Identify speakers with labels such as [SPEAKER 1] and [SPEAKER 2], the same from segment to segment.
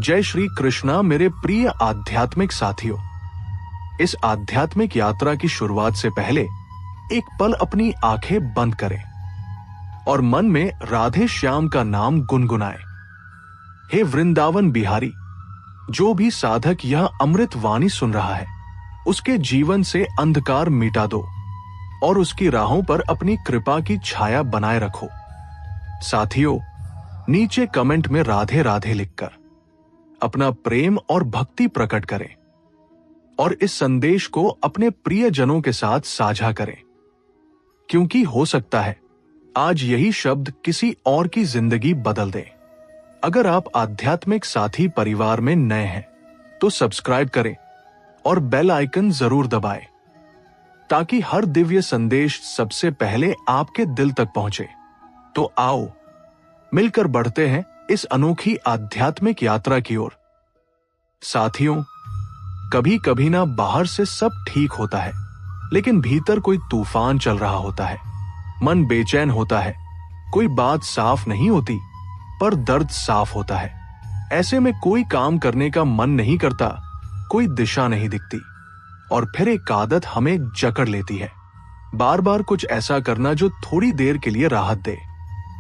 [SPEAKER 1] जय श्री कृष्णा मेरे प्रिय आध्यात्मिक साथियों। इस आध्यात्मिक यात्रा की शुरुआत से पहले एक पल अपनी आंखें बंद करें और मन में राधे श्याम का नाम गुनगुनाएं। हे वृंदावन बिहारी, जो भी साधक यह अमृत वाणी सुन रहा है, उसके जीवन से अंधकार मिटा दो और उसकी राहों पर अपनी कृपा की छाया बनाए रखो। साथियों, नीचे कमेंट में राधे राधे लिखकर अपना प्रेम और भक्ति प्रकट करें और इस संदेश को अपने प्रियजनों के साथ साझा करें, क्योंकि हो सकता है आज यही शब्द किसी और की जिंदगी बदल दे। अगर आप आध्यात्मिक साथी परिवार में नए हैं तो सब्सक्राइब करें और बेल आइकन जरूर दबाएं, ताकि हर दिव्य संदेश सबसे पहले आपके दिल तक पहुंचे। तो आओ मिलकर बढ़ते हैं इस अनोखी आध्यात्मिक यात्रा की ओर। साथियों, कभी कभी ना बाहर से सब ठीक होता है, लेकिन भीतर कोई तूफान चल रहा होता है। मन बेचैन होता है, कोई बात साफ नहीं होती, पर दर्द साफ होता है। ऐसे में कोई काम करने का मन नहीं करता, कोई दिशा नहीं दिखती, और फिर एक आदत हमें जकड़ लेती है। बार बार कुछ ऐसा करना जो थोड़ी देर के लिए राहत दे,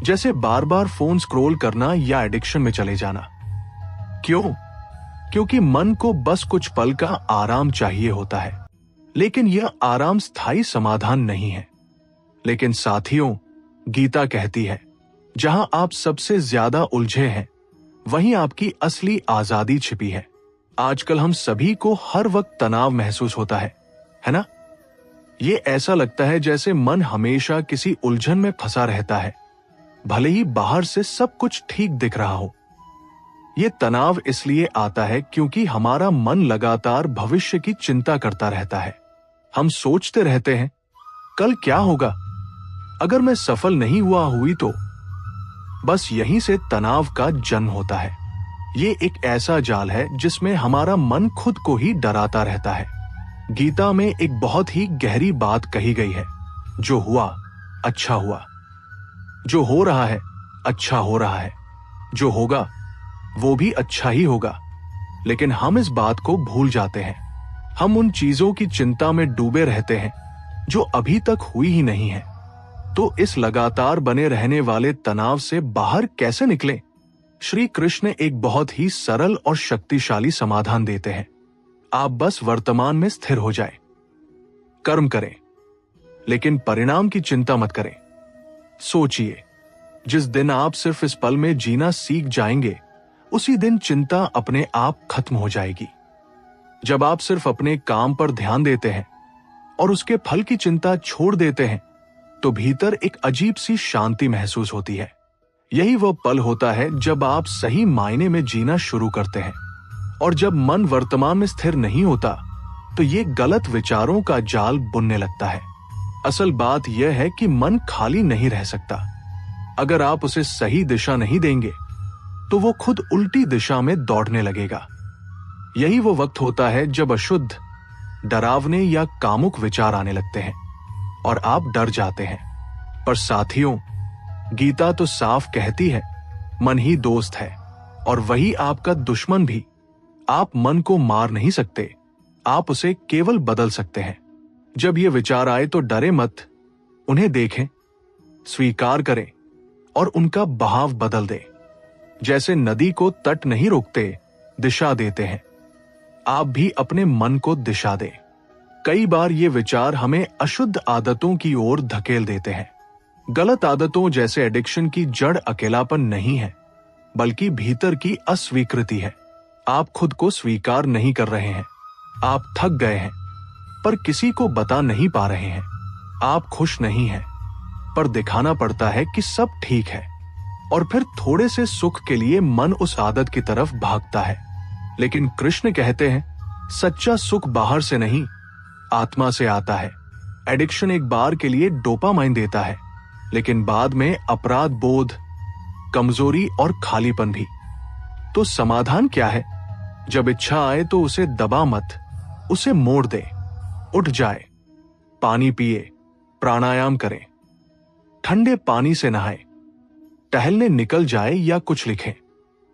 [SPEAKER 1] जैसे बार बार फोन स्क्रॉल करना या एडिक्शन में चले जाना। क्यों? क्योंकि मन को बस कुछ पल का आराम चाहिए होता है, लेकिन यह आराम स्थायी समाधान नहीं है। लेकिन साथियों, गीता कहती है, जहां आप सबसे ज्यादा उलझे हैं, वहीं आपकी असली आजादी छिपी है। आजकल हम सभी को हर वक्त तनाव महसूस होता है ना? ये ऐसा लगता है जैसे मन हमेशा किसी उलझन में फंसा रहता है, भले ही बाहर से सब कुछ ठीक दिख रहा हो। ये तनाव इसलिए आता है क्योंकि हमारा मन लगातार भविष्य की चिंता करता रहता है। हम सोचते रहते हैं, कल क्या होगा, अगर मैं सफल नहीं हुई तो। बस यहीं से तनाव का जन्म होता है। ये एक ऐसा जाल है जिसमें हमारा मन खुद को ही डराता रहता है। गीता में एक बहुत ही गहरी बात कही गई है, जो हुआ अच्छा हुआ, जो हो रहा है अच्छा हो रहा है, जो होगा वो भी अच्छा ही होगा। लेकिन हम इस बात को भूल जाते हैं। हम उन चीजों की चिंता में डूबे रहते हैं जो अभी तक हुई ही नहीं है। तो इस लगातार बने रहने वाले तनाव से बाहर कैसे निकलें? श्री कृष्ण एक बहुत ही सरल और शक्तिशाली समाधान देते हैं। आप बस वर्तमान में स्थिर हो जाएं, कर्म करें, लेकिन परिणाम की चिंता मत करें। सोचिए, जिस दिन आप सिर्फ इस पल में जीना सीख जाएंगे, उसी दिन चिंता अपने आप खत्म हो जाएगी। जब आप सिर्फ अपने काम पर ध्यान देते हैं और उसके फल की चिंता छोड़ देते हैं, तो भीतर एक अजीब सी शांति महसूस होती है। यही वो पल होता है जब आप सही मायने में जीना शुरू करते हैं। और जब मन वर्तमान में स्थिर नहीं होता, तो ये गलत विचारों का जाल बुनने लगता है। असल बात यह है कि मन खाली नहीं रह सकता। अगर आप उसे सही दिशा नहीं देंगे, तो वो खुद उल्टी दिशा में दौड़ने लगेगा। यही वो वक्त होता है जब अशुद्ध, डरावने या कामुक विचार आने लगते हैं और आप डर जाते हैं। पर साथियों, गीता तो साफ कहती है, मन ही दोस्त है और वही आपका दुश्मन भी। आप मन को मार नहीं सकते, आप उसे केवल बदल सकते हैं। जब ये विचार आए तो डरे मत, उन्हें देखें, स्वीकार करें और उनका बहाव बदल दें। जैसे नदी को तट नहीं रोकते, दिशा देते हैं, आप भी अपने मन को दिशा दें। कई बार ये विचार हमें अशुद्ध आदतों की ओर धकेल देते हैं। गलत आदतों जैसे एडिक्शन की जड़ अकेलापन नहीं है, बल्कि भीतर की अस्वीकृति है। आप खुद को स्वीकार नहीं कर रहे हैं, आप थक गए हैं पर किसी को बता नहीं पा रहे हैं। आप खुश नहीं हैं, पर दिखाना पड़ता है कि सब ठीक है। और फिर थोड़े से सुख के लिए मन उस आदत की तरफ भागता है। लेकिन कृष्ण कहते हैं, सच्चा सुख बाहर से नहीं, आत्मा से आता है। एडिक्शन एक बार के लिए डोपामाइन देता है, लेकिन बाद में अपराध बोध, कमजोरी और खालीपन भी। तो समाधान क्या है? जब इच्छा आए तो उसे दबा मत, उसे मोड़ दे। उठ जाए, पानी पिए, प्राणायाम करें, ठंडे पानी से नहाए, टहलने निकल जाए या कुछ लिखें।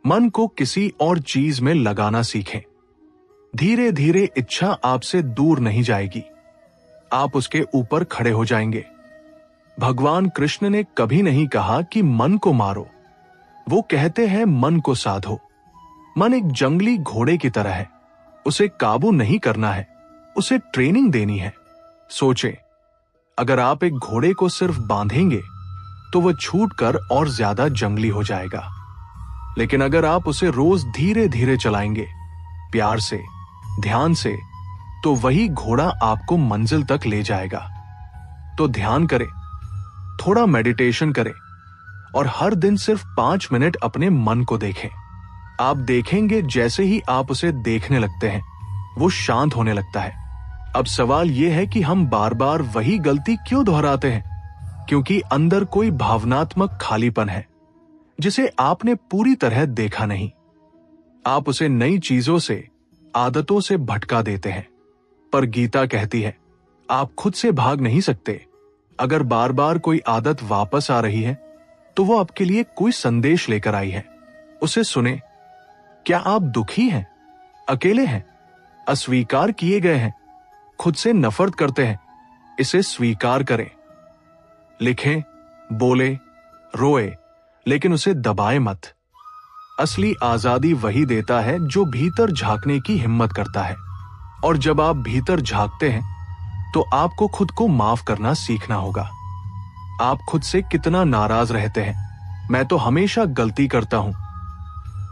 [SPEAKER 1] मन को किसी और चीज में लगाना सीखें। धीरे धीरे इच्छा आपसे दूर नहीं जाएगी, आप उसके ऊपर खड़े हो जाएंगे। भगवान कृष्ण ने कभी नहीं कहा कि मन को मारो, वो कहते हैं मन को साधो। मन एक जंगली घोड़े की तरह है, उसे काबू नहीं करना है, उसे ट्रेनिंग देनी है। सोचें, अगर आप एक घोड़े को सिर्फ बांधेंगे तो वह छूटकर और ज्यादा जंगली हो जाएगा, लेकिन अगर आप उसे रोज धीरे धीरे चलाएंगे, प्यार से, ध्यान से, तो वही घोड़ा आपको मंजिल तक ले जाएगा। तो ध्यान करें, थोड़ा मेडिटेशन करें और हर दिन सिर्फ 5 मिनट अपने मन को देखें। आप देखेंगे जैसे ही आप उसे देखने लगते हैं, वो शांत होने लगता है। अब सवाल यह है कि हम बार बार वही गलती क्यों दोहराते हैं? क्योंकि अंदर कोई भावनात्मक खालीपन है जिसे आपने पूरी तरह देखा नहीं। आप उसे नई चीजों से, आदतों से भटका देते हैं। पर गीता कहती है, आप खुद से भाग नहीं सकते। अगर बार बार कोई आदत वापस आ रही है तो वो आपके लिए कोई संदेश लेकर आई है। उसे सुने। क्या आप दुखी हैं, अकेले हैं, अस्वीकार किए गए हैं, खुद से नफरत करते हैं? इसे स्वीकार करें। लिखें, बोले, रोए, लेकिन उसे दबाए मत। असली आजादी वही देता है जो भीतर झांकने की हिम्मत करता है। और जब आप भीतर झांकते हैं तो आपको खुद को माफ करना सीखना होगा। आप खुद से कितना नाराज रहते हैं, मैं तो हमेशा गलती करता हूं,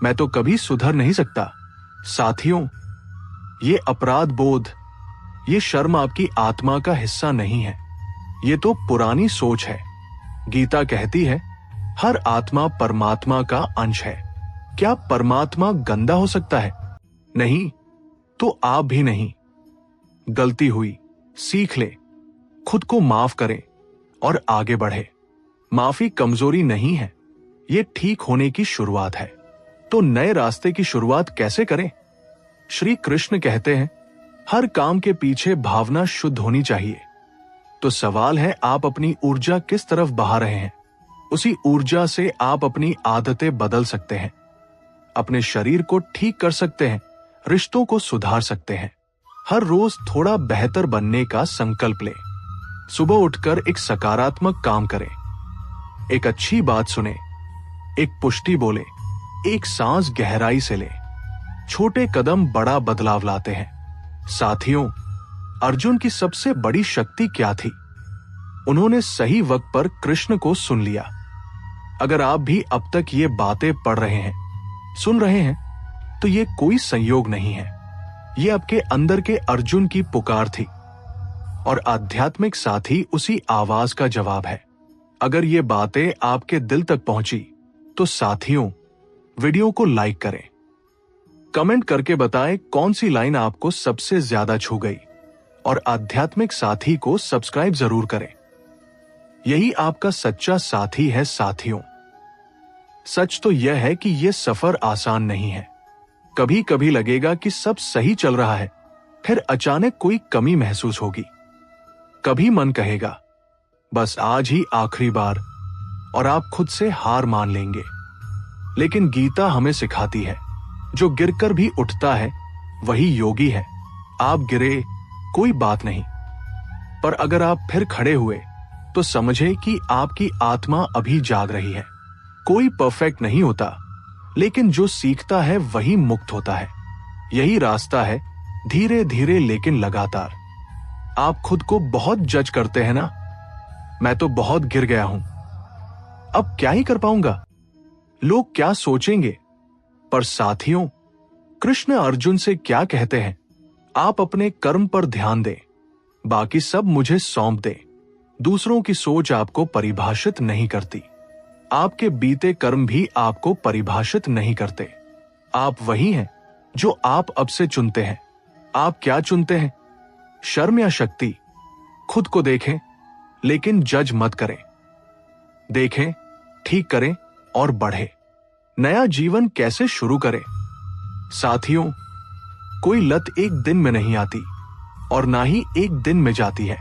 [SPEAKER 1] मैं तो कभी सुधर नहीं सकता। साथियों, ये अपराध बोध, ये शर्म आपकी आत्मा का हिस्सा नहीं है, ये तो पुरानी सोच है। गीता कहती है, हर आत्मा परमात्मा का अंश है। क्या परमात्मा गंदा हो सकता है? नहीं, तो आप भी नहीं। गलती हुई, सीख ले, खुद को माफ करें और आगे बढ़े। माफी कमजोरी नहीं है, ये ठीक होने की शुरुआत है। तो नए रास्ते की शुरुआत कैसे करें? श्री कृष्ण कहते हैं, हर काम के पीछे भावना शुद्ध होनी चाहिए। तो सवाल है, आप अपनी ऊर्जा किस तरफ बहा रहे हैं? उसी ऊर्जा से आप अपनी आदतें बदल सकते हैं, अपने शरीर को ठीक कर सकते हैं, रिश्तों को सुधार सकते हैं। हर रोज थोड़ा बेहतर बनने का संकल्प लें। सुबह उठकर एक सकारात्मक काम करें, एक अच्छी बात सुने, एक पुष्टि बोले, एक सांस गहराई से ले। छोटे कदम बड़ा बदलाव लाते हैं। साथियों, अर्जुन की सबसे बड़ी शक्ति क्या थी? उन्होंने सही वक्त पर कृष्ण को सुन लिया। अगर आप भी अब तक ये बातें पढ़ रहे हैं, सुन रहे हैं, तो ये कोई संयोग नहीं है, ये आपके अंदर के अर्जुन की पुकार थी और आध्यात्मिक साथी उसी आवाज का जवाब है। अगर ये बातें आपके दिल तक पहुंची तो साथियों, वीडियो को लाइक करें, कमेंट करके बताएं कौन सी लाइन आपको सबसे ज्यादा छू गई, और आध्यात्मिक साथी को सब्सक्राइब जरूर करें। यही आपका सच्चा साथी है। साथियों, सच तो यह है कि यह सफर आसान नहीं है। कभी कभी लगेगा कि सब सही चल रहा है, फिर अचानक कोई कमी महसूस होगी। कभी मन कहेगा, बस आज ही आखिरी बार, और आप खुद से हार मान लेंगे। लेकिन गीता हमें सिखाती है, जो गिरकर भी उठता है वही योगी है। आप गिरे, कोई बात नहीं, पर अगर आप फिर खड़े हुए तो समझे कि आपकी आत्मा अभी जाग रही है। कोई परफेक्ट नहीं होता, लेकिन जो सीखता है वही मुक्त होता है। यही रास्ता है, धीरे धीरे लेकिन लगातार। आप खुद को बहुत जज करते हैं ना, मैं तो बहुत गिर गया हूं, अब क्या ही कर पाऊंगा, लोग क्या सोचेंगे। पर साथियों, कृष्ण अर्जुन से क्या कहते हैं? आप अपने कर्म पर ध्यान दें, बाकी सब मुझे सौंप दें। दूसरों की सोच आपको परिभाषित नहीं करती, आपके बीते कर्म भी आपको परिभाषित नहीं करते। आप वही हैं जो आप अब से चुनते हैं। आप क्या चुनते हैं, शर्म या शक्ति? खुद को देखें, लेकिन जज मत करें। देखें, ठीक करें और बढ़े। नया जीवन कैसे शुरू करें? साथियों, कोई लत एक दिन में नहीं आती और ना ही एक दिन में जाती है,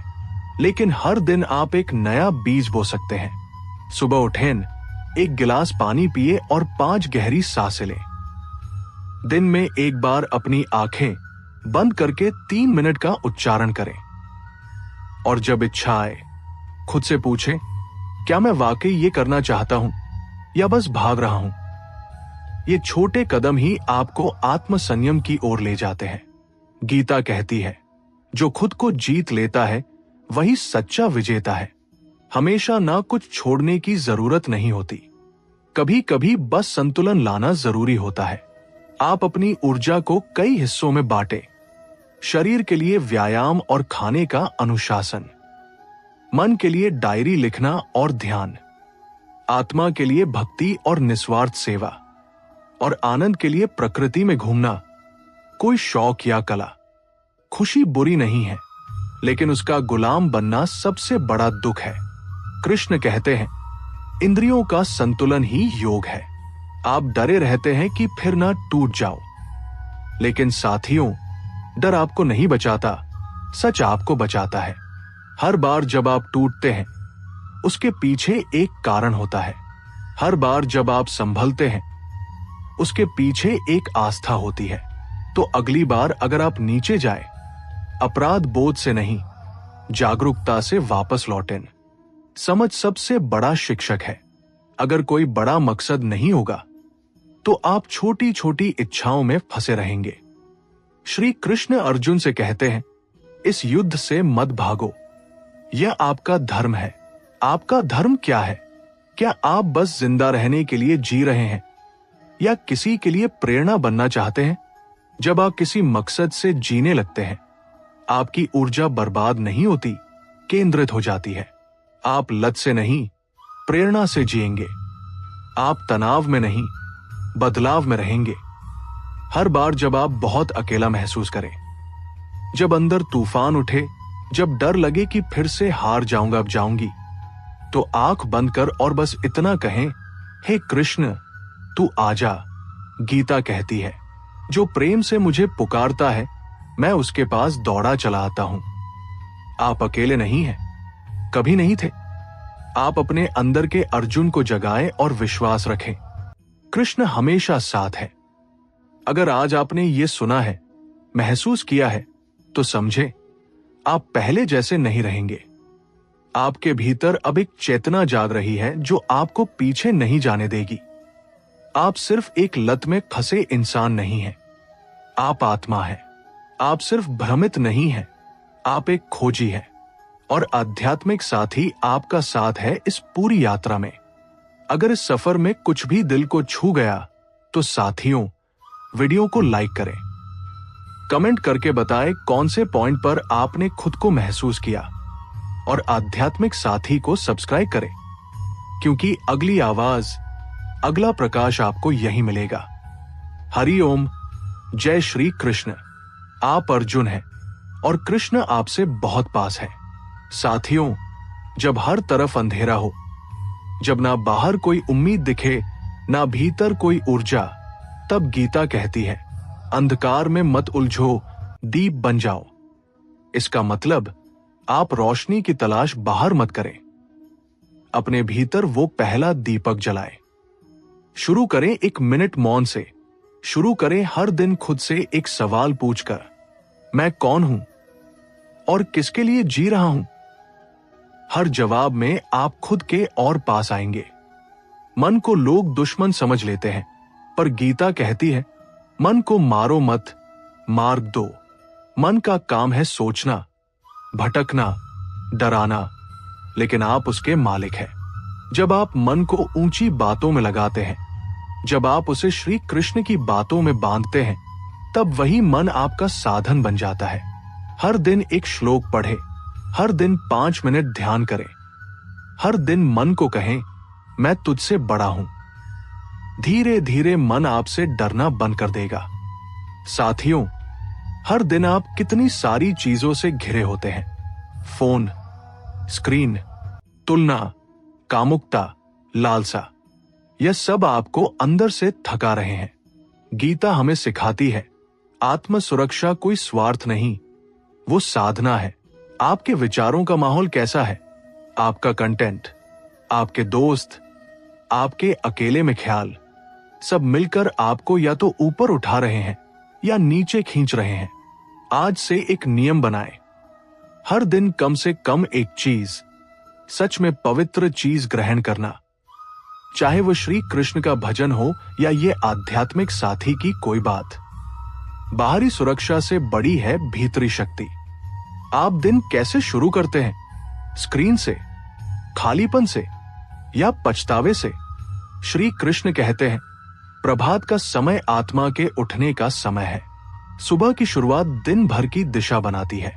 [SPEAKER 1] लेकिन हर दिन आप एक नया बीज बो सकते हैं। सुबह उठें, एक गिलास पानी पिए और 5 गहरी सांसें लें। दिन में एक बार अपनी आंखें बंद करके 3 मिनट का उच्चारण करें। और जब इच्छा आए खुद से पूछें, क्या मैं वाकई ये करना चाहता हूं या बस भाग रहा हूं? ये छोटे कदम ही आपको आत्मसंयम की ओर ले जाते हैं। गीता कहती है, जो खुद को जीत लेता है वही सच्चा विजेता है। हमेशा ना कुछ छोड़ने की जरूरत नहीं होती, कभी कभी बस संतुलन लाना जरूरी होता है। आप अपनी ऊर्जा को कई हिस्सों में बांटें। शरीर के लिए व्यायाम और खाने का अनुशासन, मन के लिए डायरी लिखना और ध्यान, आत्मा के लिए भक्ति और निस्वार्थ सेवा, और आनंद के लिए प्रकृति में घूमना। कोई शौक या कला। खुशी बुरी नहीं है, लेकिन उसका गुलाम बनना सबसे बड़ा दुख है। कृष्ण कहते हैं, इंद्रियों का संतुलन ही योग है। आप डरे रहते हैं कि फिर ना टूट जाओ, लेकिन साथियों, डर आपको नहीं बचाता, सच आपको बचाता है। हर बार जब आप टूटते हैं उसके पीछे एक कारण होता है। हर बार जब आप संभलते हैं उसके पीछे एक आस्था होती है। तो अगली बार अगर आप नीचे जाए, अपराध बोध से नहीं, जागरूकता से वापस लौटें। समझ सबसे बड़ा शिक्षक है। अगर कोई बड़ा मकसद नहीं होगा तो आप छोटी छोटी इच्छाओं में फंसे रहेंगे। श्री कृष्ण अर्जुन से कहते हैं, इस युद्ध से मत भागो, यह आपका धर्म है। आपका धर्म क्या है? क्या आप बस जिंदा रहने के लिए जी रहे हैं या किसी के लिए प्रेरणा बनना चाहते हैं? जब आप किसी मकसद से जीने लगते हैं, आपकी ऊर्जा बर्बाद नहीं होती, केंद्रित हो जाती है। आप लत से नहीं, प्रेरणा से जिएंगे। आप तनाव में नहीं, बदलाव में रहेंगे। हर बार जब आप बहुत अकेला महसूस करें, जब अंदर तूफान उठे, जब डर लगे कि फिर से हार जाऊंगा अब जाऊंगी, तो आंख बंद कर और बस इतना कहें, हे कृष्ण तू आजा। गीता कहती है, जो प्रेम से मुझे पुकारता है मैं उसके पास दौड़ा चला आता हूं। आप अकेले नहीं हैं, कभी नहीं थे। आप अपने अंदर के अर्जुन को जगाएं और विश्वास रखें, कृष्ण हमेशा साथ है। अगर आज आपने ये सुना है, महसूस किया है, तो समझे आप पहले जैसे नहीं रहेंगे। आपके भीतर अब एक चेतना जाग रही है जो आपको पीछे नहीं जाने देगी। आप सिर्फ एक लत में फंसे इंसान नहीं हैं, आप आत्मा हैं। आप सिर्फ भ्रमित नहीं हैं, आप एक खोजी हैं, और आध्यात्मिक साथी आपका साथ है इस पूरी यात्रा में। अगर इस सफर में कुछ भी दिल को छू गया तो साथियों, वीडियो को लाइक करें, कमेंट करके बताएं कौन से पॉइंट पर आपने खुद को महसूस किया, और आध्यात्मिक साथी को सब्सक्राइब करें, क्योंकि अगली आवाज, अगला प्रकाश आपको यही मिलेगा। हरि ओम, जय श्री कृष्ण। आप अर्जुन हैं और कृष्ण आपसे बहुत पास है। साथियों, जब हर तरफ अंधेरा हो, जब ना बाहर कोई उम्मीद दिखे, ना भीतर कोई ऊर्जा, तब गीता कहती है, अंधकार में मत उलझो, दीप बन जाओ। इसका मतलब आप रोशनी की तलाश बाहर मत करें, अपने भीतर वो पहला दीपक जलाएं। शुरू करें 1 मिनट मौन से। शुरू करें हर दिन खुद से एक सवाल पूछकर, मैं कौन हूं और किसके लिए जी रहा हूं? हर जवाब में आप खुद के और पास आएंगे। मन को लोग दुश्मन समझ लेते हैं, पर गीता कहती है, मन को मारो मत, मार्ग दो। मन का काम है सोचना, भटकना, डराना, लेकिन आप उसके मालिक हैं। जब आप मन को ऊंची बातों में लगाते हैं, जब आप उसे श्री कृष्ण की बातों में बांधते हैं, तब वही मन आपका साधन बन जाता है। हर दिन एक श्लोक पढ़े, हर दिन 5 मिनट ध्यान करें, हर दिन मन को कहें, मैं तुझसे बड़ा हूं। धीरे धीरे मन आपसे डरना बंद कर देगा। साथियों, हर दिन आप कितनी सारी चीजों से घिरे होते हैं। फोन, स्क्रीन, तुलना, कामुकता, लालसा, यह सब आपको अंदर से थका रहे हैं। गीता हमें सिखाती है, आत्म सुरक्षा कोई स्वार्थ नहीं, वो साधना है। आपके विचारों का माहौल कैसा है? आपका कंटेंट, आपके दोस्त, आपके अकेले में ख्याल सब मिलकर आपको या तो ऊपर उठा रहे हैं या नीचे खींच रहे हैं। आज से एक नियम बनाएं, हर दिन कम से कम एक चीज, सच में पवित्र चीज ग्रहण करना, चाहे वो श्री कृष्ण का भजन हो या ये आध्यात्मिक साथी की कोई बात। बाहरी सुरक्षा से बड़ी है भीतरी शक्ति। आप दिन कैसे शुरू करते हैं? स्क्रीन से, खालीपन से या पछतावे से? श्री कृष्ण कहते हैं प्रभात का समय आत्मा के उठने का समय है। सुबह की शुरुआत दिन भर की दिशा बनाती है।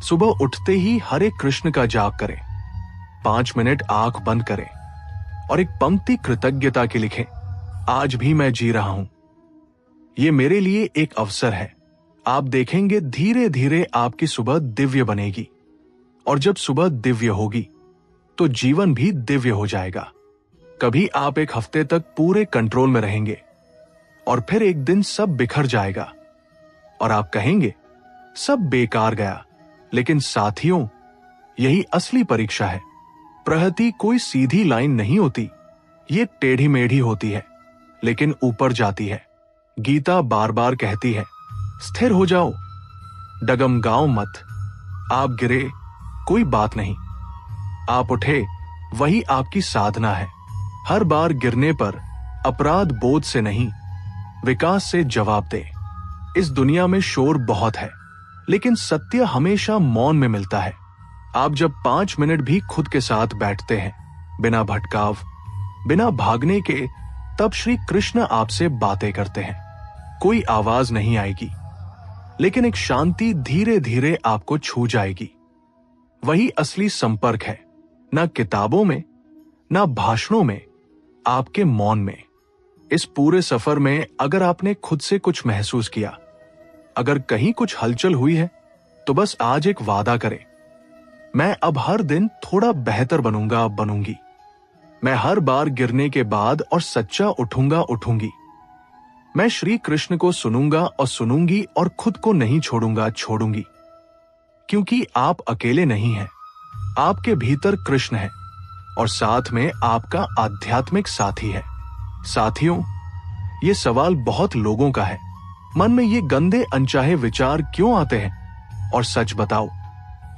[SPEAKER 1] सुबह उठते ही हरे कृष्ण का जाप करें, 5 मिनट आंख बंद करें और एक पंक्ति कृतज्ञता की लिखें, आज भी मैं जी रहा हूं, ये मेरे लिए एक अवसर है। आप देखेंगे धीरे धीरे आपकी सुबह दिव्य बनेगी, और जब सुबह दिव्य होगी तो जीवन भी दिव्य हो जाएगा। कभी आप एक हफ्ते तक पूरे कंट्रोल में रहेंगे और फिर एक दिन सब बिखर जाएगा और आप कहेंगे सब बेकार गया। लेकिन साथियों, यही असली परीक्षा है। प्रगति कोई सीधी लाइन नहीं होती, ये टेढ़ी मेढ़ी होती है, लेकिन ऊपर जाती है। गीता बार बार कहती है स्थिर हो जाओ, डगमगाओ मत। आप गिरे कोई बात नहीं, आप उठे वही आपकी साधना है। हर बार गिरने पर अपराध बोध से नहीं, विकास से जवाब दे। इस दुनिया में शोर बहुत है, लेकिन सत्य हमेशा मौन में मिलता है। आप जब 5 मिनट भी खुद के साथ बैठते हैं, बिना भटकाव, बिना भागने के, तब श्री कृष्ण आपसे बातें करते हैं। कोई आवाज नहीं आएगी, लेकिन एक शांति धीरे धीरे आपको छू जाएगी। वही असली संपर्क है, ना किताबों में, ना भाषणों में, आपके मौन में। इस पूरे सफर में अगर आपने खुद से कुछ महसूस किया, अगर कहीं कुछ हलचल हुई है, तो बस आज एक वादा करें, मैं अब हर दिन थोड़ा बेहतर बनूंगा, बनूंगी। मैं हर बार गिरने के बाद और सच्चा उठूंगा, उठूंगी। मैं श्री कृष्ण को सुनूंगा और सुनूंगी और खुद को नहीं छोड़ूंगा, छोड़ूंगी। क्योंकि आप अकेले नहीं हैं, आपके भीतर कृष्ण है और साथ में आपका आध्यात्मिक साथी है। साथियों, ये सवाल बहुत लोगों का है, मन में ये गंदे अनचाहे विचार क्यों आते हैं? और सच बताओ,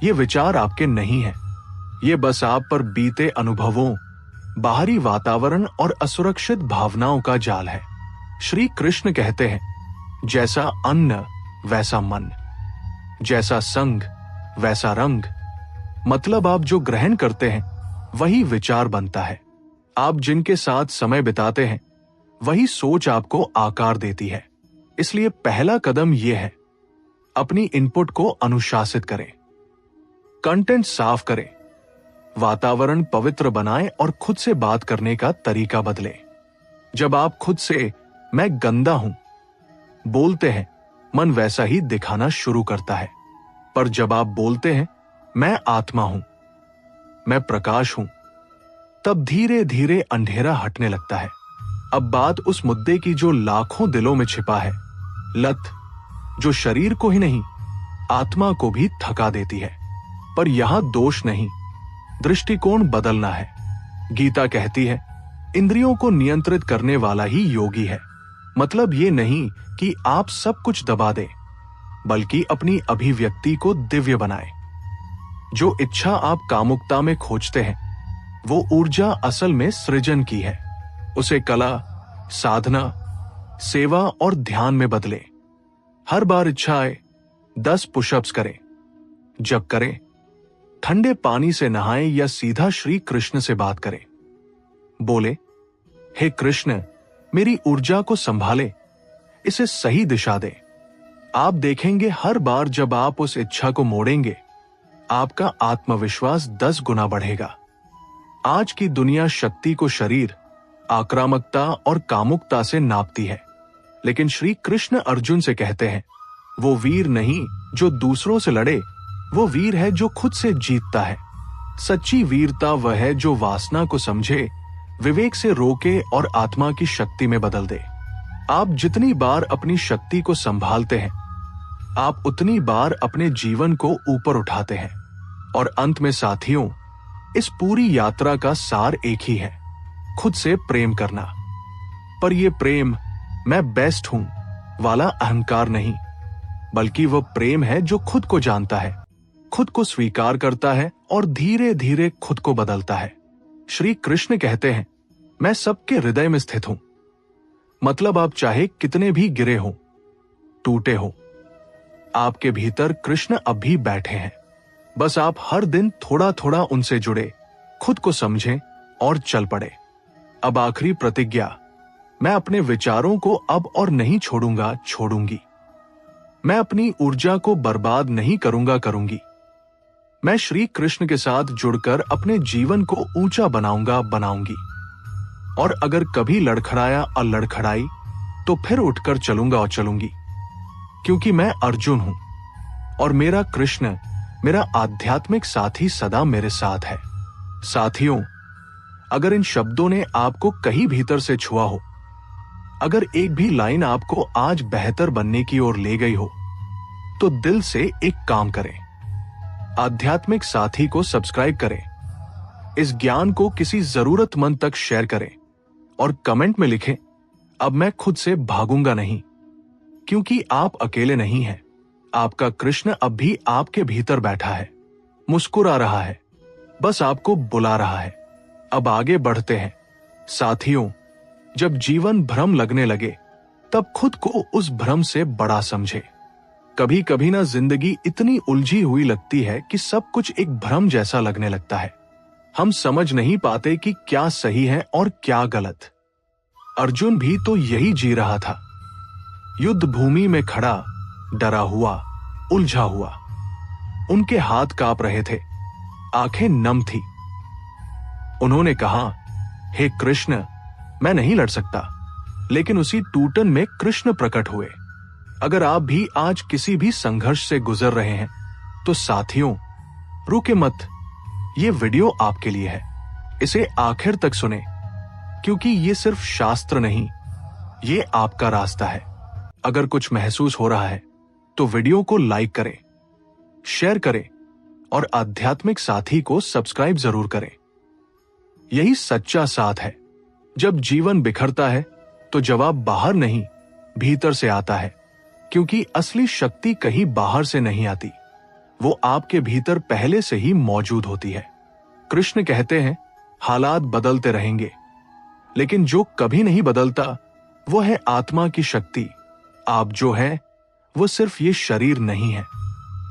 [SPEAKER 1] ये विचार आपके नहीं हैं, ये बस आप पर बीते अनुभवों, बाहरी वातावरण और असुरक्षित भावनाओं का जाल है। श्री कृष्ण कहते हैं जैसा अन्न वैसा मन, जैसा संग वैसा रंग। मतलब आप जो ग्रहण करते हैं वही विचार बनता है। आप जिनके साथ समय बिताते हैं वही सोच आपको आकार देती है। इसलिए पहला कदम यह है, अपनी इनपुट को अनुशासित करें, कंटेंट साफ करें, वातावरण पवित्र बनाएं और खुद से बात करने का तरीका बदलें। जब आप खुद से मैं गंदा हूं बोलते हैं, मन वैसा ही दिखाना शुरू करता है। पर जब आप बोलते हैं मैं आत्मा हूं, मैं प्रकाश हूं, तब धीरे धीरे अंधेरा हटने लगता है। अब बात उस मुद्दे की जो लाखों दिलों में छिपा है, लत, जो शरीर को ही नहीं आत्मा को भी थका देती है। पर यहां दोष नहीं, दृष्टिकोण बदलना है। गीता कहती है इंद्रियों को नियंत्रित करने वाला ही योगी है। मतलब ये नहीं कि आप सब कुछ दबा दें, बल्कि अपनी अभिव्यक्ति को दिव्य बनाएं। जो इच्छा आप कामुकता में खोजते हैं, वो ऊर्जा असल में सृजन की है। उसे कला, साधना, सेवा और ध्यान में बदलें। हर बार इच्छा आए 10 पुशअप्स करें। जब करें, ठंडे पानी से नहाएं या सीधा श्री कृष्ण से बात करें। बोले, हे कृष्ण, मेरी ऊर्जा को संभाले, इसे सही दिशा दे। आप देखेंगे हर बार जब आप उस इच्छा को मोड़ेंगे, आपका आत्मविश्वास 10 गुना बढ़ेगा। आज की दुनिया शक्ति को शरीर, आक्रामकता और कामुकता से नापती है, लेकिन श्री कृष्ण अर्जुन से कहते हैं वो वीर नहीं जो दूसरों से लड़े, वो वीर है जो खुद से जीतता है। सच्ची वीरता वह है जो वासना को समझे, विवेक से रोके और आत्मा की शक्ति में बदल दे। आप जितनी बार अपनी शक्ति को संभालते हैं, आप उतनी बार अपने जीवन को ऊपर उठाते हैं। और अंत में साथियों, इस पूरी यात्रा का सार एक ही है, खुद से प्रेम करना। पर यह प्रेम मैं बेस्ट हूं वाला अहंकार नहीं, बल्कि वह प्रेम है जो खुद को जानता है, खुद को स्वीकार करता है और धीरे धीरे खुद को बदलता है। श्री कृष्ण कहते हैं, मैं सबके हृदय में स्थित हूं। मतलब आप चाहे कितने भी गिरे हो, टूटे हो, आपके भीतर कृष्ण अब भी बैठे हैं। बस आप हर दिन थोड़ा थोड़ा उनसे जुड़े, खुद को समझें और चल पड़े। अब आखिरी प्रतिज्ञा, मैं अपने विचारों को अब और नहीं छोड़ूंगी। मैं अपनी ऊर्जा को बर्बाद नहीं करूंगी। मैं श्री कृष्ण के साथ जुड़कर अपने जीवन को ऊंचा बनाऊंगी। और अगर कभी लड़खड़ाई तो फिर उठकर चलूंगी, क्योंकि मैं अर्जुन हूं और मेरा कृष्ण, मेरा आध्यात्मिक साथी सदा मेरे साथ है। साथियों, अगर इन शब्दों ने आपको कहीं भीतर से छुआ हो, अगर एक भी लाइन आपको आज बेहतर बनने की ओर ले गई हो, तो दिल से एक काम करें, आध्यात्मिक साथी को सब्सक्राइब करें, इस ज्ञान को किसी जरूरतमंद तक शेयर करें और कमेंट में लिखें, अब मैं खुद से भागूंगा नहीं। क्योंकि आप अकेले नहीं हैं, आपका कृष्ण अब भी आपके भीतर बैठा है, मुस्कुरा रहा है, बस आपको बुला रहा है। अब आगे बढ़ते हैं। साथियों, जब जीवन भ्रम लगने लगे, तब खुद को उस भ्रम से बड़ा समझे। कभी कभी ना जिंदगी इतनी उलझी हुई लगती है कि सब कुछ एक भ्रम जैसा लगने लगता है। हम समझ नहीं पाते कि क्या सही है और क्या गलत। अर्जुन भी तो यही जी रहा था, युद्ध भूमि में खड़ा, डरा हुआ, उलझा हुआ। उनके हाथ कांप रहे थे, आंखें नम थी। उन्होंने कहा, हे कृष्ण, मैं नहीं लड़ सकता। लेकिन उसी टूटन में कृष्ण प्रकट हुए। अगर आप भी आज किसी भी संघर्ष से गुजर रहे हैं, तो साथियों, रुके मत। ये वीडियो आपके लिए है। इसे आखिर तक सुने, क्योंकि ये सिर्फ शास्त्र नहीं, ये आपका रास्ता है। अगर कुछ महसूस हो रहा है तो वीडियो को लाइक करें, शेयर करें और आध्यात्मिक साथी को सब्सक्राइब जरूर करें। यही सच्चा साथ है। जब जीवन बिखरता है तो जवाब बाहर नहीं, भीतर से आता है। क्योंकि असली शक्ति कहीं बाहर से नहीं आती, वो आपके भीतर पहले से ही मौजूद होती है। कृष्ण कहते हैं, हालात बदलते रहेंगे, लेकिन जो कभी नहीं बदलता वो है आत्मा की शक्ति। आप जो है वो सिर्फ ये शरीर नहीं है।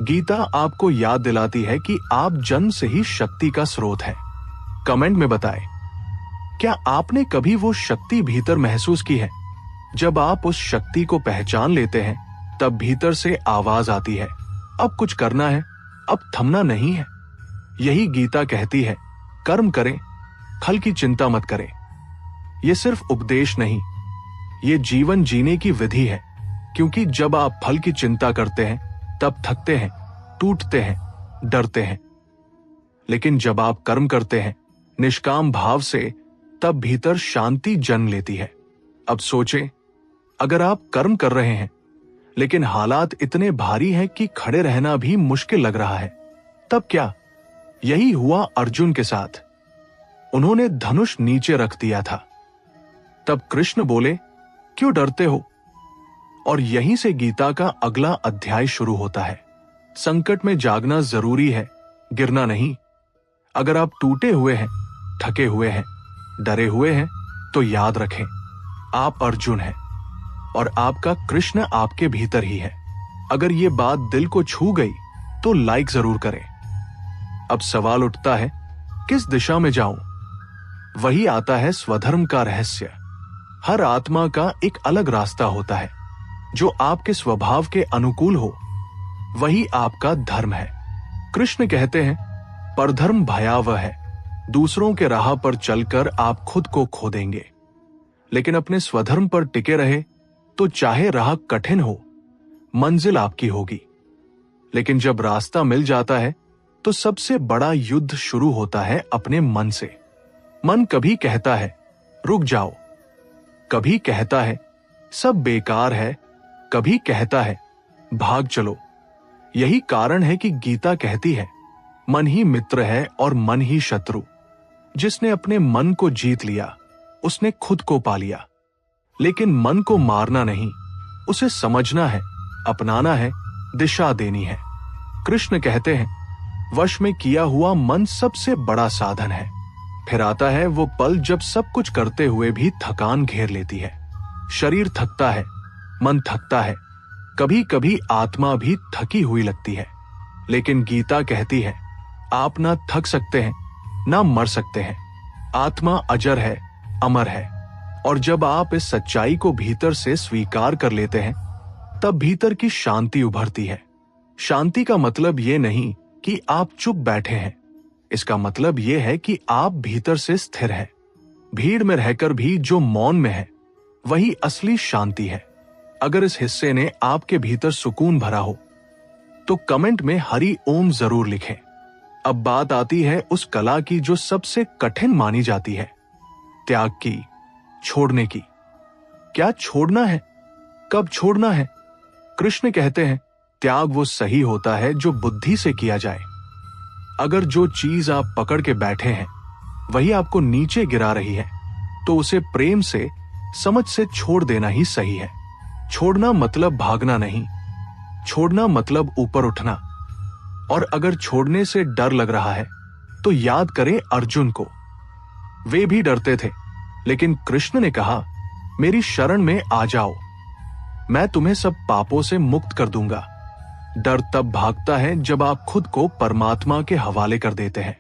[SPEAKER 1] गीता आपको याद दिलाती है कि आप जन्म से ही शक्ति का स्रोत है। कमेंट में बताएं, क्या आपने कभी वो शक्ति भीतर महसूस की है? जब आप उस शक्ति को पहचान लेते हैं, तब भीतर से आवाज आती है, अब कुछ करना है, अब थमना नहीं है। यही गीता कहती है, कर्म करें, फल की चिंता मत करें। ये सिर्फ उपदेश नहीं, ये जीवन जीने की विधि है। क्योंकि जब आप फल की चिंता करते हैं, तब थकते हैं, टूटते हैं, डरते हैं। लेकिन जब आप कर्म करते हैं निष्काम भाव से, तब भीतर शांति जन्म लेती है। अब सोचें, अगर आप कर्म कर रहे हैं लेकिन हालात इतने भारी हैं कि खड़े रहना भी मुश्किल लग रहा है, तब क्या? यही हुआ अर्जुन के साथ। उन्होंने धनुष नीचे रख दिया था। तब कृष्ण बोले, क्यों डरते हो? और यहीं से गीता का अगला अध्याय शुरू होता है। संकट में जागना जरूरी है, गिरना नहीं। अगर आप टूटे हुए हैं, थके हुए हैं, डरे हुए हैं, तो याद रखें, आप अर्जुन हैं और आपका कृष्ण आपके भीतर ही है। अगर ये बात दिल को छू गई तो लाइक जरूर करें। अब सवाल उठता है, किस दिशा में जाऊं? वही आता है स्वधर्म का रहस्य। हर आत्मा का एक अलग रास्ता होता है। जो आपके स्वभाव के अनुकूल हो, वही आपका धर्म है। कृष्ण कहते हैं, परधर्म भयावह है। दूसरों के राह पर चलकर आप खुद को खो देंगे। लेकिन अपने स्वधर्म पर टिके रहे तो चाहे राह कठिन हो, मंजिल आपकी होगी। लेकिन जब रास्ता मिल जाता है तो सबसे बड़ा युद्ध शुरू होता है अपने मन से। मन कभी कहता है, रुक जाओ। कभी कहता है, सब बेकार है। कभी कहता है, भाग चलो। यही कारण है कि गीता कहती है, मन ही मित्र है और मन ही शत्रु। जिसने अपने मन को जीत लिया, उसने खुद को पा लिया। लेकिन मन को मारना नहीं, उसे समझना है, अपनाना है, दिशा देनी है। कृष्ण कहते हैं, वश में किया हुआ मन सबसे बड़ा साधन है। फिर आता है वो पल जब सब कुछ करते हुए भी थकान घेर लेती है। शरीर थकता है, मन थकता है, कभी कभी आत्मा भी थकी हुई लगती है। लेकिन गीता कहती है, आप ना थक सकते हैं, ना मर सकते हैं। आत्मा अजर है, अमर है। और जब आप इस सच्चाई को भीतर से स्वीकार कर लेते हैं, तब भीतर की शांति उभरती है। शांति का मतलब ये नहीं कि आप चुप बैठे हैं, इसका मतलब ये है कि आप भीतर से स्थिर हैं। भीड़ में रहकर भी जो मौन में है, वही असली शांति है। अगर इस हिस्से ने आपके भीतर सुकून भरा हो, तो कमेंट में हरि ओम जरूर लिखें। अब बात आती है उस कला की जो सबसे कठिन मानी जाती है, त्याग की, छोड़ने की। क्या छोड़ना है? कब छोड़ना है? कृष्ण कहते हैं, त्याग वो सही होता है जो बुद्धि से किया जाए। अगर जो चीज आप पकड़ के बैठे हैं वही आपको नीचे गिरा रही है, तो उसे प्रेम से, समझ से छोड़ देना ही सही है। छोड़ना मतलब भागना नहीं, छोड़ना मतलब ऊपर उठना। और अगर छोड़ने से डर लग रहा है तो याद करें अर्जुन को। वे भी डरते थे, लेकिन कृष्ण ने कहा, मेरी शरण में आ जाओ, मैं तुम्हें सब पापों से मुक्त कर दूंगा। डर तब भागता है जब आप खुद को परमात्मा के हवाले कर देते हैं।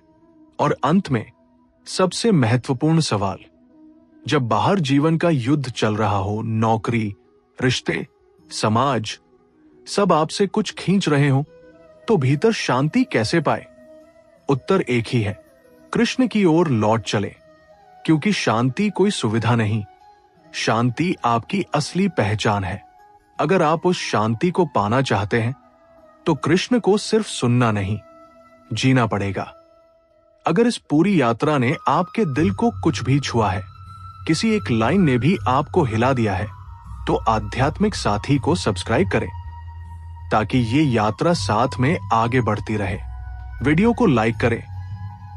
[SPEAKER 1] और अंत में सबसे महत्वपूर्ण सवाल, जब बाहर जीवन का युद्ध चल रहा हो, नौकरी, रिश्ते, समाज, सब आपसे कुछ खींच रहे हो, तो भीतर शांति कैसे पाए? उत्तर एक ही है, कृष्ण की ओर लौट चले। क्योंकि शांति कोई सुविधा नहीं, शांति आपकी असली पहचान है। अगर आप उस शांति को पाना चाहते हैं, तो कृष्ण को सिर्फ सुनना नहीं, जीना पड़ेगा। अगर इस पूरी यात्रा ने आपके दिल को कुछ भी छुआ है, किसी एक लाइन ने भी आपको हिला दिया है, तो आध्यात्मिक साथी को सब्सक्राइब करें, ताकि ये यात्रा साथ में आगे बढ़ती रहे। वीडियो को लाइक करें,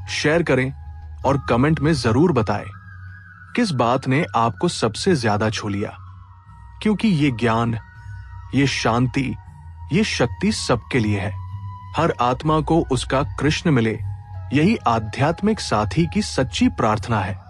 [SPEAKER 1] शेयर करें और कमेंट में जरूर बताएं किस बात ने आपको सबसे ज्यादा छू लिया। क्योंकि ये ज्ञान, ये शांति, ये शक्ति सबके लिए है। हर आत्मा को उसका कृष्ण मिले, यही आध्यात्मिक साथी की सच्ची प्रार्थना है।